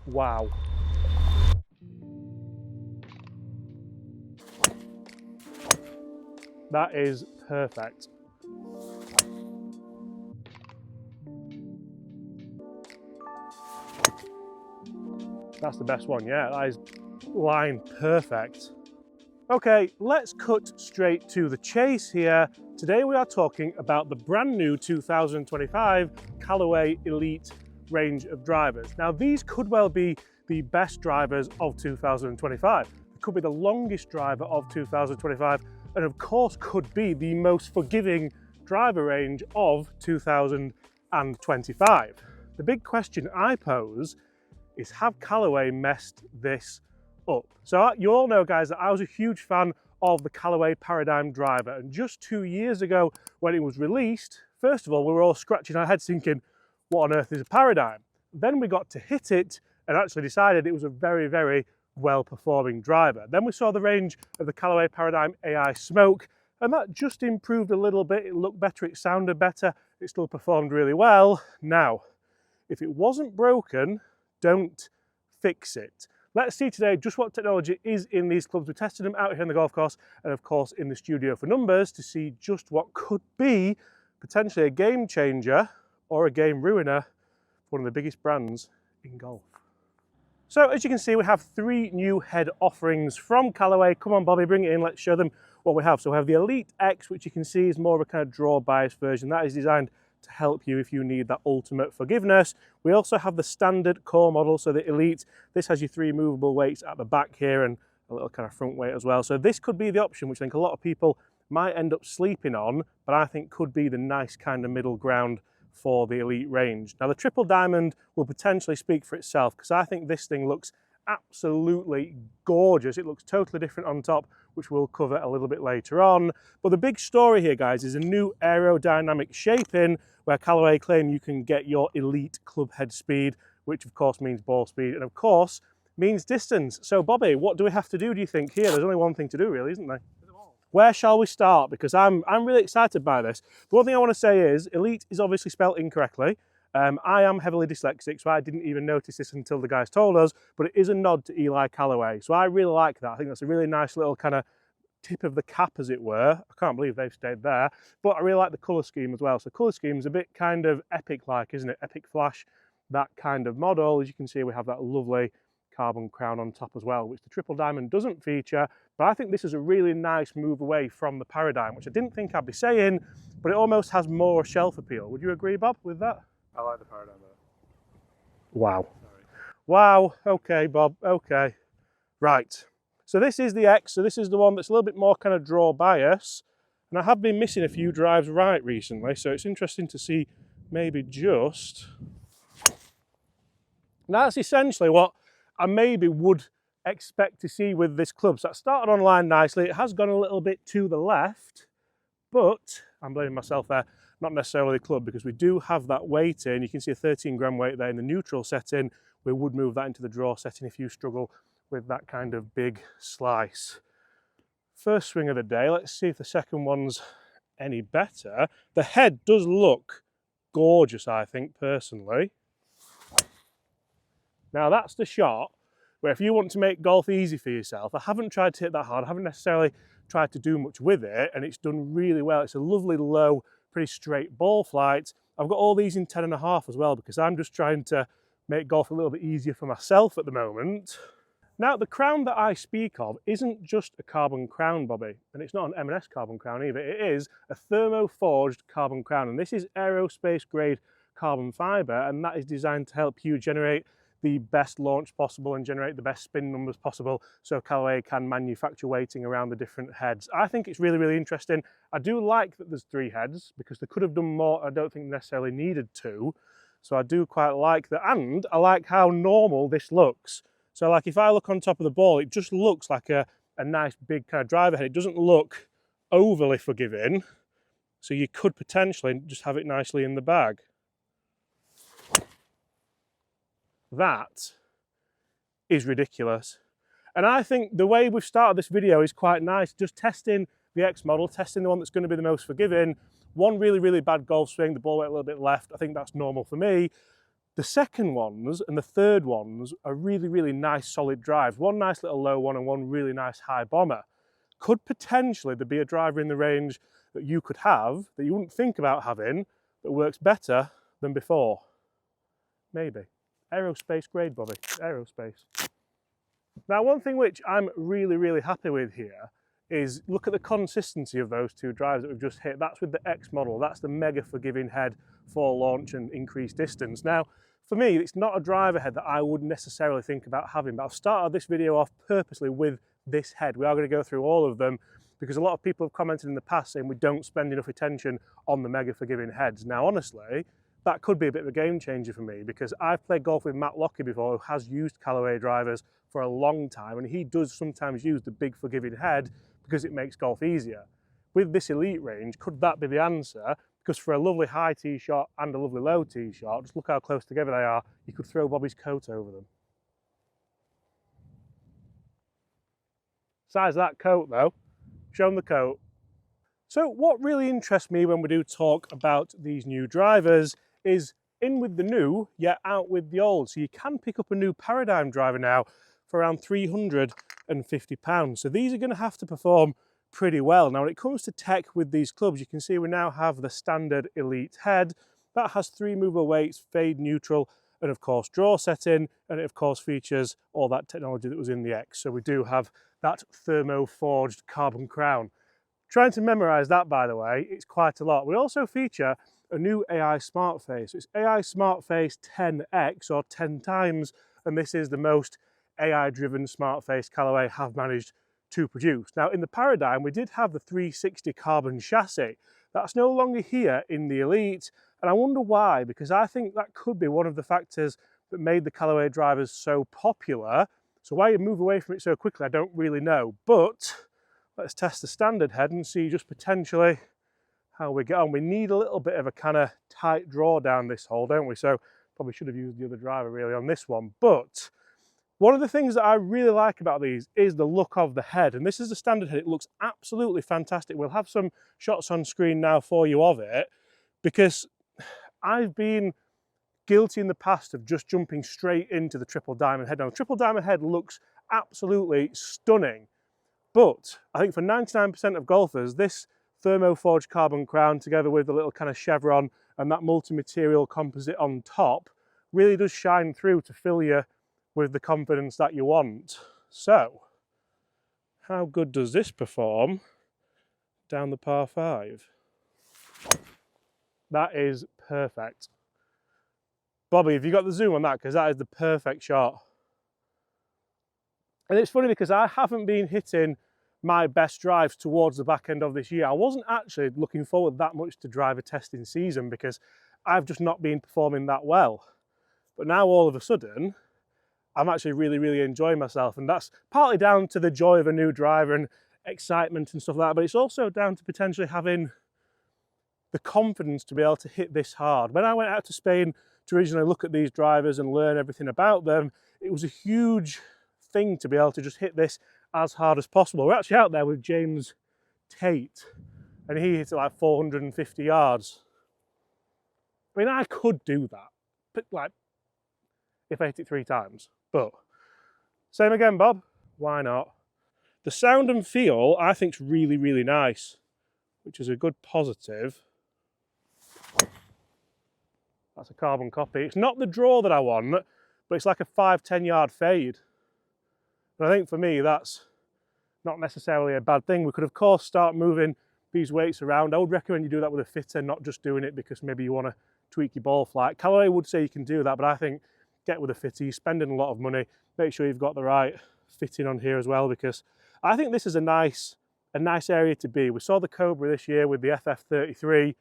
Wow. That is perfect. That's the best one, yeah, that is line perfect. Okay, let's cut straight to the chase here. Today we are talking about the brand new 2025 Callaway Elyte range of drivers. Now these could well be the best drivers of 2025. It could be the longest driver of 2025 and of course could be the most forgiving driver range of 2025. The big question I pose is, have Callaway messed this up? So you all know, guys, that I was a huge fan of the Callaway Paradigm driver, and just 2 years ago when it was released, first of all we were all scratching our heads thinking, what on earth is a Paradigm? Then we got to hit it and actually decided it was a very, very well performing driver. Then we saw the range of the Callaway Paradigm AI Smoke, and that just improved a little bit. It looked better, it sounded better, it still performed really well. Now, if it wasn't broken, don't fix it. Let's see today just what technology is in these clubs. We tested them out here on the golf course and of course in the studio for numbers to see just what could be potentially a game changer or a game ruiner for one of the biggest brands in golf. So as you can see, we have 3 new head offerings from Callaway. Come on Bobby, bring it in, let's show them what we have. So we have the Elyte X, which you can see is more of a kind of draw bias version. That is designed to help you if you need that ultimate forgiveness. We also have the standard core model, so the Elyte. This has your 3 movable weights at the back here and a little kind of front weight as well. So this could be the option which I think a lot of people might end up sleeping on, but I think could be the nice kind of middle ground for the Elyte range. Now the triple diamond will potentially speak for itself because I think this thing looks absolutely gorgeous. It looks totally different on top, which we'll cover a little bit later on. But the big story here, guys, is a new aerodynamic shaping where Callaway claim you can get your Elyte club head speed, which of course means ball speed and of course means distance. So Bobby, what do we have to do you think here? There's only one thing to do really, isn't there? Where shall we start? Because I'm really excited by this. The one thing I want to say is Elyte is obviously spelled incorrectly. I am heavily dyslexic, so I didn't even notice this until the guys told us, but it is a nod to Eli Callaway. So I really like that. I think that's a really nice little kind of tip of the cap, as it were. I can't believe they've stayed there, but I really like the colour scheme as well. So colour scheme is a bit kind of epic-like, isn't it? Epic Flash, that kind of model. As you can see, we have that lovely carbon crown on top as well, which the triple diamond doesn't feature, but I think this is a really nice move away from the Paradigm, which I didn't think I'd be saying, but it almost has more shelf appeal. Would you agree, Bob, with that? I like the Paradigm better. Wow. Sorry. Wow, okay, Bob, okay. Right, so this is the X, so this is the one that's a little bit more kind of draw bias, and I have been missing a few drives right recently, so it's interesting to see maybe just... That's essentially what I maybe would expect to see with this club. So that started online nicely, it has gone a little bit to the left, but I'm blaming myself there, not necessarily the club, because we do have that weight in. You can see a 13 gram weight there in the neutral setting. We would move that into the draw setting if you struggle with that kind of big slice. First swing of the day, let's see if the second one's any better. The head does look gorgeous, I think, personally. Now that's the shot where if you want to make golf easy for yourself, I haven't tried to hit that hard, I haven't necessarily tried to do much with it, and it's done really well. It's a lovely low, pretty straight ball flight. I've got all these in 10.5 as well because I'm just trying to make golf a little bit easier for myself at the moment. Now the crown that I speak of isn't just a carbon crown, Bobby, and it's not an M&S carbon crown either. It is a thermo-forged carbon crown, and this is aerospace grade carbon fibre, and that is designed to help you generate the best launch possible and generate the best spin numbers possible so Callaway can manufacture weighting around the different heads. I think it's really, really interesting. I do like that there's 3 heads because they could have done more. I don't think necessarily needed to. So I do quite like that, and I like how normal this looks. So like if I look on top of the ball, it just looks like a nice big kind of driver head. It doesn't look overly forgiving. So you could potentially just have it nicely in the bag. That is ridiculous. And I think the way we've started this video is quite nice, just testing the X model, testing the one that's going to be the most forgiving. One really, really bad golf swing, the ball went a little bit left. I think that's normal for me. The second ones and the third ones are really, really nice solid drives. One nice little low one and one really nice high bomber. Could potentially there be a driver in the range that you could have, that you wouldn't think about having, that works better than before? Maybe. Aerospace grade, Bobby, aerospace. Now, one thing which I'm really, really happy with here is look at the consistency of those two drives that we've just hit. That's with the X model. That's the mega forgiving head for launch and increased distance. Now, for me, it's not a driver head that I would necessarily think about having, but I've started this video off purposely with this head. We are going to go through all of them because a lot of people have commented in the past saying we don't spend enough attention on the mega forgiving heads. Now, honestly, that could be a bit of a game changer for me because I've played golf with Matt Lockie before, who has used Callaway drivers for a long time, and he does sometimes use the big forgiving head because it makes golf easier. With this Elyte range, could that be the answer? Because for a lovely high tee shot and a lovely low tee shot, just look how close together they are, you could throw Bobby's coat over them. Size of that coat though, show them the coat. So what really interests me when we do talk about these new drivers is in with the new, yet out with the old. So you can pick up a new Paradigm driver now for around £350. So these are going to have to perform pretty well. Now when it comes to tech with these clubs, you can see we now have the standard Elyte head. That has 3 movable weights, fade neutral, and of course draw setting, and it of course features all that technology that was in the X. So we do have that thermo-forged carbon crown. Trying to memorize that, by the way, it's quite a lot. We also feature a new AI Smart Face. It's AI Smart Face 10X or 10 times, and this is the most AI-driven Smart Face Callaway have managed to produce. Now, in the Paradigm, we did have the 360 carbon chassis. That's no longer here in the Elyte, and I wonder why, because I think that could be one of the factors that made the Callaway drivers so popular. So why you move away from it so quickly, I don't really know, but let's test the standard head and see just potentially how we get on. We need a little bit of a kind of tight draw down this hole, don't we? So probably should have used the other driver really on this one. But one of the things that I really like about these is the look of the head. And this is the standard head. It looks absolutely fantastic. We'll have some shots on screen now for you of it, because I've been guilty in the past of just jumping straight into the triple diamond head. Now, the triple diamond head looks absolutely stunning. But I think for 99% of golfers, this thermo-forged carbon crown together with the little kind of chevron and that multi-material composite on top really does shine through to fill you with the confidence that you want. So, how good does this perform down the par 5? That is perfect. Bobby, have you got the zoom on that? Because that is the perfect shot. And it's funny because I haven't been hitting my best drives towards the back end of this year. I wasn't actually looking forward that much to driver testing season because I've just not been performing that well. But now all of a sudden, I'm actually really, really enjoying myself. And that's partly down to the joy of a new driver and excitement and stuff like that, but it's also down to potentially having the confidence to be able to hit this hard. When I went out to Spain to originally look at these drivers and learn everything about them, it was a huge thing to be able to just hit this as hard as possible. We're actually out there with James Tate, and he hit it like 450 yards. I mean, I could do that, but like, if I hit it 3 times. But same again, Bob. Why not? The sound and feel, I think, is really, really nice, which is a good positive. That's a carbon copy. It's not the draw that I want, but it's like a 5-10 yard fade. And I think for me, that's not necessarily a bad thing. We could, of course, start moving these weights around. I would recommend you do that with a fitter, not just doing it because maybe you want to tweak your ball flight. Callaway would say you can do that, but I think get with a fitter. You're spending a lot of money. Make sure you've got the right fitting on here as well, because I think this is a nice area to be. We saw the Cobra this year with the FF33.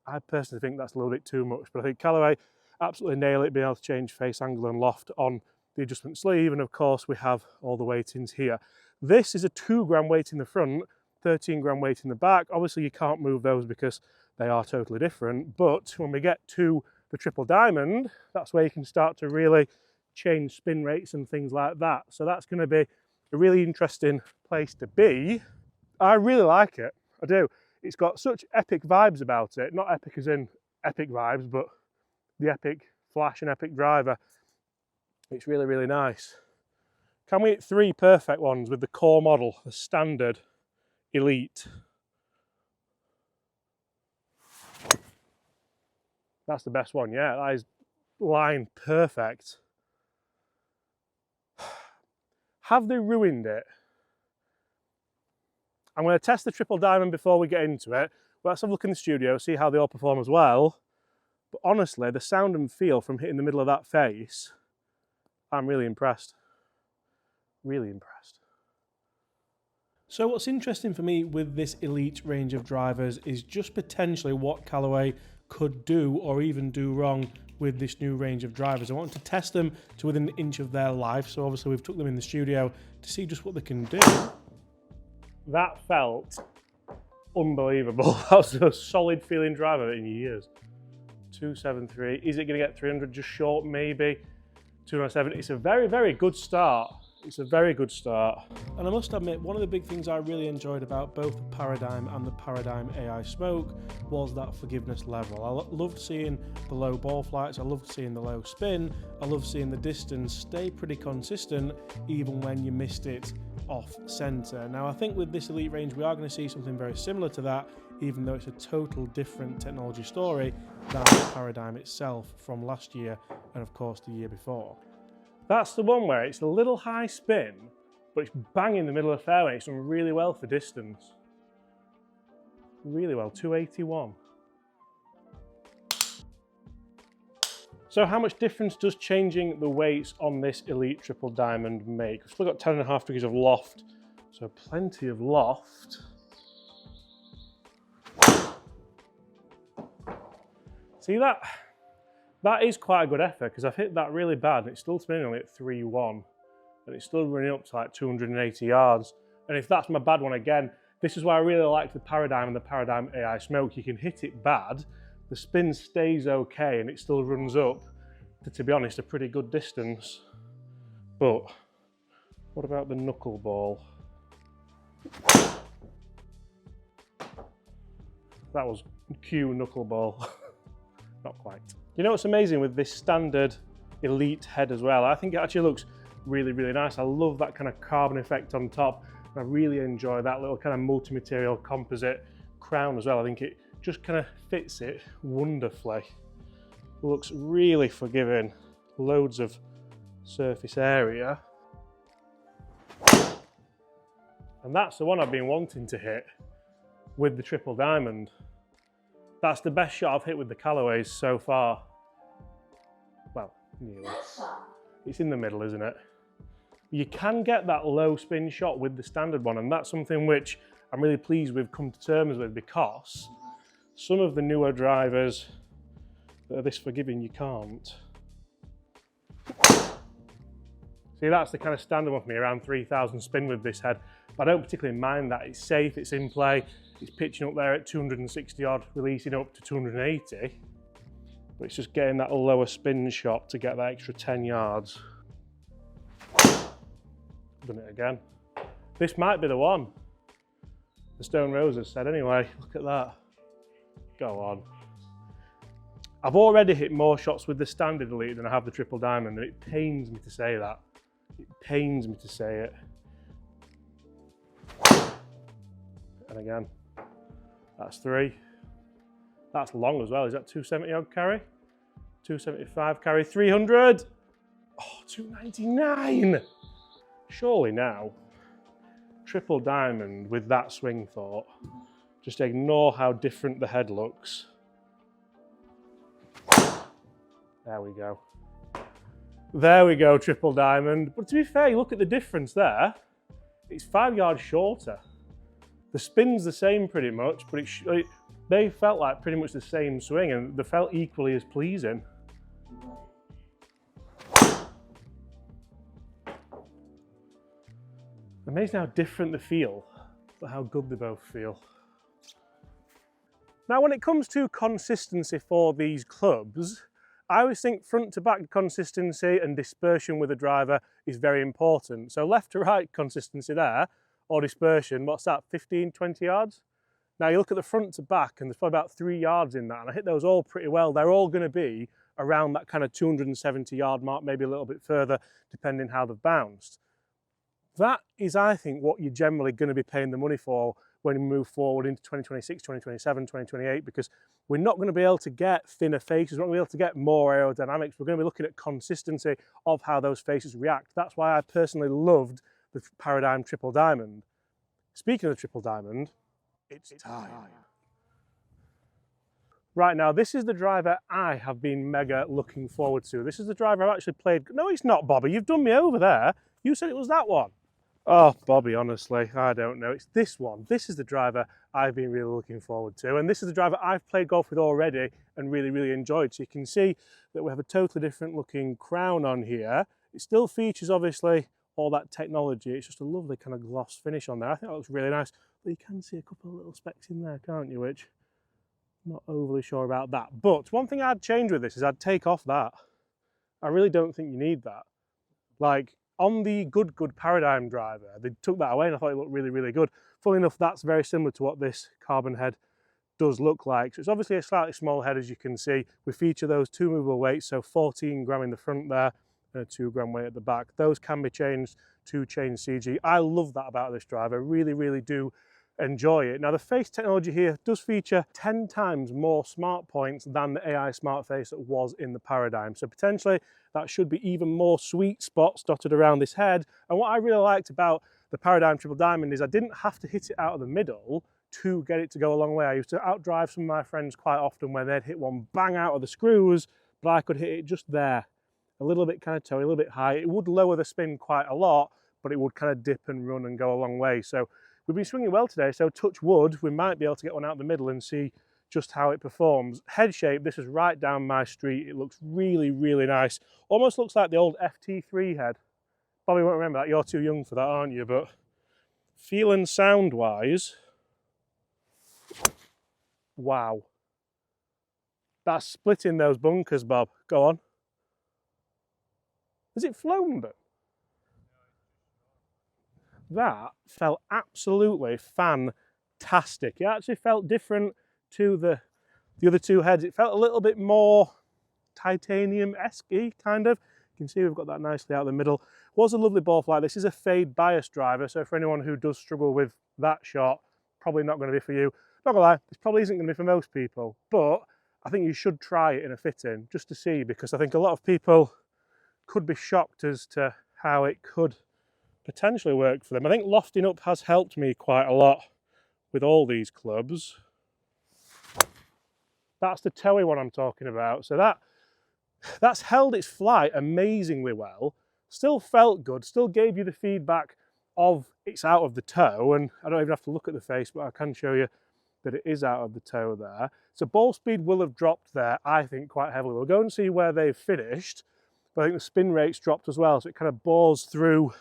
I personally think that's a little bit too much, but I think Callaway absolutely nail it, being able to change face angle and loft on the adjustment sleeve. And of course, we have all the weightings here. This is a 2 gram weight in the front, 13 gram weight in the back. Obviously, you can't move those because they are totally different. But when we get to the triple diamond, that's where you can start to really change spin rates and things like that. So that's going to be a really interesting place to be. I really like it. I do. It's got such epic vibes about it. Not epic as in epic vibes, but the epic flash and epic driver. It's really, really nice. Can we hit 3 perfect ones with the core model, the standard Elyte? That's the best one, yeah, that is line perfect. Have they ruined it? I'm going to test the triple diamond before we get into it. Let's have a look in the studio, see how they all perform as well. But honestly, the sound and feel from hitting the middle of that face, I'm really impressed. Really impressed. So what's interesting for me with this Elyte range of drivers is just potentially what Callaway could do or even do wrong with this new range of drivers. I want to test them to within an inch of their life, so obviously we've took them in the studio to see just what they can do. That felt unbelievable. That was the most solid feeling driver in years. 273, is it going to get 300? Just short, maybe. 207, it's a very, very good start. It's a very good start. And I must admit, one of the big things I really enjoyed about both the Paradigm and the Paradigm AI Smoke was that forgiveness level. I loved seeing the low ball flights, I loved seeing the low spin, I loved seeing the distance stay pretty consistent even when you missed it off centre. Now I think with this Elyte range we are going to see something very similar to that, even though it's a total different technology story than the Paradigm itself from last year and of course the year before. That's the one where it's a little high spin, but it's bang in the middle of the fairway. It's done really well for distance. Really well, 281. So how much difference does changing the weights on this Elyte Triple Diamond make? We've still got 10.5 degrees of loft, so plenty of loft. See that? That is quite a good effort because I've hit that really bad and it's still spinning only at 3.1 and it's still running up to like 280 yards. And if that's my bad one again, this is why I really like the Paradigm and the Paradigm AI Smoke. You can hit it bad, the spin stays okay and it still runs up to be honest, a pretty good distance. But what about the knuckleball? That was cue knuckleball. Not quite. You know what's amazing with this standard Elyte head as well? I think it actually looks really, really nice. I love that kind of carbon effect on top. I really enjoy that little kind of multi-material composite crown as well. I think it just kind of fits it wonderfully. It looks really forgiving. Loads of surface area. And that's the one I've been wanting to hit with the Triple Diamond. That's the best shot I've hit with the Callaways so far. Well, nearly. It's in the middle, isn't it? You can get that low spin shot with the standard one, and that's something which I'm really pleased we've come to terms with, because some of the newer drivers that are this forgiving, you can't. See, that's the kind of standard one for me, around 3,000 spin with this head. But I don't particularly mind that. It's safe, it's in play. It's pitching up there at 260 odd, releasing up to 280. But it's just getting that lower spin shot to get that extra 10 yards. Done it again. This might be the one. The Stone Roses said anyway. Look at that. Go on. I've already hit more shots with the standard Elyte than I have the Triple Diamond, and it pains me to say that. It pains me to say it. And again. That's 3. That's long as well. Is that 270 odd carry? 275 carry, 300. Oh, 299. Surely now, Triple Diamond with that swing thought. Just ignore how different the head looks. There we go. There we go, Triple Diamond. But to be fair, you look at the difference there. It's 5 yards shorter. The spin's the same pretty much, but they felt like pretty much the same swing and they felt equally as pleasing. Amazing how different they feel, but how good they both feel. Now, when it comes to consistency for these clubs, I always think front to back consistency and dispersion with a driver is very important. So left to right consistency there, or dispersion, what's that, 15, 20 yards? Now you look at the front to back and there's probably about 3 yards in that, and I hit those all pretty well. They're all going to be around that kind of 270 yard mark, maybe a little bit further, depending how they've bounced. That is, I think, what you're generally going to be paying the money for when we move forward into 2026, 2027, 2028, because we're not going to be able to get thinner faces, we're not going to be able to get more aerodynamics, we're going to be looking at consistency of how those faces react. That's why I personally loved the Paradigm Triple Diamond. Speaking of the Triple Diamond, it's time. Right now, this is the driver I have been mega looking forward to. This is the driver I've actually played. No, it's not, Bobby. You've done me over there. You said it was that one. Oh, Bobby, honestly, I don't know. It's this one. This is the driver I've been really looking forward to. And this is the driver I've played golf with already and really, really enjoyed. So you can see that we have a totally different looking crown on here. It still features, obviously, all that technology. It's just a lovely kind of gloss finish on there. I think that looks really nice. But you can see a couple of little specks in there, can't you? Which, not overly sure about that. But one thing I'd change with this is I'd take off that. I really don't think you need that. Like, on the good Paradigm driver, they took that away and I thought it looked really, really good. Funnily enough, that's very similar to what this carbon head does look like. So it's obviously a slightly small head, as you can see. We feature those 2 movable weights, so 14 gram in the front there and a 2 gram weight at the back. Those can be changed to change CG. I love that about this driver. I really, really do enjoy it. Now, the face technology here does feature 10 times more smart points than the AI smart face that was in the Paradigm. So potentially that should be even more sweet spots dotted around this head. And what I really liked about the Paradigm Triple Diamond is I didn't have to hit it out of the middle to get it to go a long way. I used to outdrive some of my friends quite often where they'd hit one bang out of the screws, but I could hit it just there, a little bit kind of toey, a little bit high. It would lower the spin quite a lot, but it would kind of dip and run and go a long way. So we've been swinging well today, so touch wood, we might be able to get one out the middle and see just how it performs. Head shape, this is right down my street. It looks really, really nice. Almost looks like the old FT3 head. Probably won't remember that, you're too young for that, aren't you? But feel and sound wise, wow. That's splitting those bunkers, Bob. Go on. Has it flown them? That felt absolutely fantastic. It actually felt different to the other two heads. It felt a little bit more titanium-esque kind of. You can see we've got that nicely out of the middle. Was a lovely ball flight. This is a fade bias driver, so for anyone who does struggle with that shot, probably not going to be for you. Not gonna lie, this probably isn't going to be for most people, but I think you should try it in a fitting just to see, because I think a lot of people could be shocked as to how it could potentially work for them. I think lofting up has helped me quite a lot with all these clubs. That's the toey one I'm talking about. So that's held its flight amazingly well, still felt good, still gave you the feedback of it's out of the toe, and I don't even have to look at the face, but I can show you that it is out of the toe there. So ball speed will have dropped there, I think, quite heavily. We'll go and see where they've finished, but I think the spin rate's dropped as well, so it kind of bores through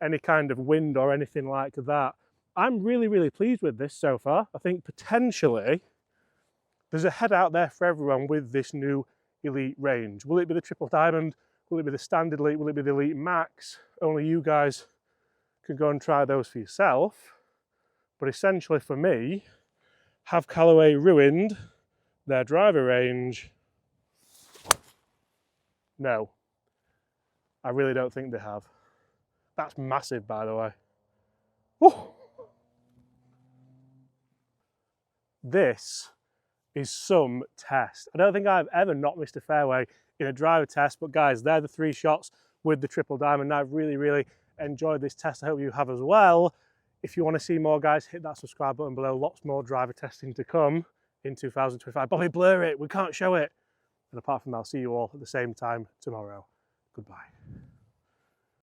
any kind of wind or anything like that. I'm really, really pleased with this so far. I think potentially there's a head out there for everyone with this new Elyte range. Will it be the Triple Diamond? Will it be the Standard Elyte? Will it be the Elyte Max? Only you guys can go and try those for yourself. But essentially for me, have Callaway ruined their driver range? No, I really don't think they have. That's massive, by the way. Woo. This is some test. I don't think I've ever not missed a fairway in a driver test, but guys, they're the 3 shots with the Triple Diamond. I've really, really enjoyed this test. I hope you have as well. If you want to see more, guys, hit that subscribe button below. Lots more driver testing to come in 2025. Bobby, blur it. We can't show it. And apart from that, I'll see you all at the same time tomorrow. Goodbye.